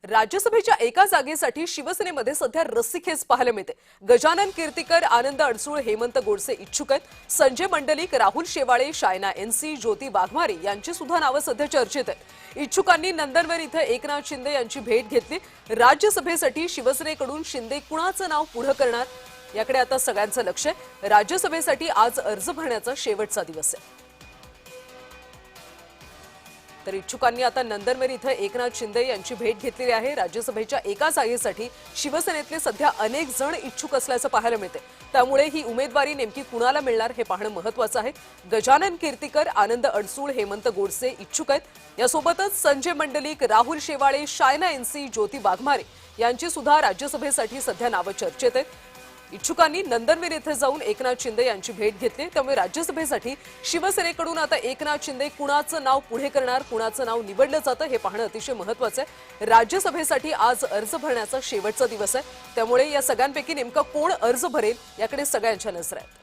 राज्यसभेच्या एका जागेसाठी शिवसेनेमध्ये सध्या रस्सीखेच पाहायला मिळते। गजानन कीर्तिकर, आनंद अडसूळ, हेमंत गोडसे इच्छुक आहेत। संजय मंडलिक, राहुल शेवाळे, शायना एनसी, ज्योती वाघमारे यांची सुद्धा नावे सध्या चर्चेत आहेत। इच्छुकांनी नंदनवर इथे एकनाथ शिंदे यांची भेट घेतली। राज्यसभेसाठी शिवसेनेकडून शिंदे कुणाचं नाव पुढे करणार याकडे आता सगळ्यांचं लक्ष आहे। राज्यसभेसाठी आज अर्ज भरण्याचा शेवटचा दिवस आहे। तर इच्छुकांनी आता नंदनवर इथे एकनाथ शिंदे यांची भेट घेतलेली आहे। राज्यसभेच्या एका जागेसाठी शिवसेनेतले सध्या अनेक जण इच्छुक असल्याचं पाहायला मिळते। त्यामुळे ही उमेदवारी नेमकी कुणाला मिळणार हे पाहणं महत्त्वाचं आहे। गजानन कीर्तिकर, आनंद अडसूळ, हेमंत गोडसे इच्छुक आहेत। यासोबतच संजय मंडलिक, राहुल शेवाळे, शायना एनसी, ज्योती वाघमारे यांची सुद्धा राज्यसभेसाठी सध्या नावं चर्चेत आहेत। इच्छुकांनी नंदनवीर येथे जाऊन एकनाथ शिंदे यांची भेट घेतली। त्यामुळे राज्यसभेसाठी शिवसेनेकडून आता एकनाथ शिंदे कुणाचं नाव पुढे करणार, कुणाचं नाव निवडलं जातं हे पाहणं अतिशय महत्त्वाचं आहे। राज्यसभेसाठी आज अर्ज भरण्याचा शेवटचा दिवस आहे। त्यामुळे या सगळ्यांपैकी नेमका कोण अर्ज भरेल याकडे सगळ्यांच्या नजरा आहेत।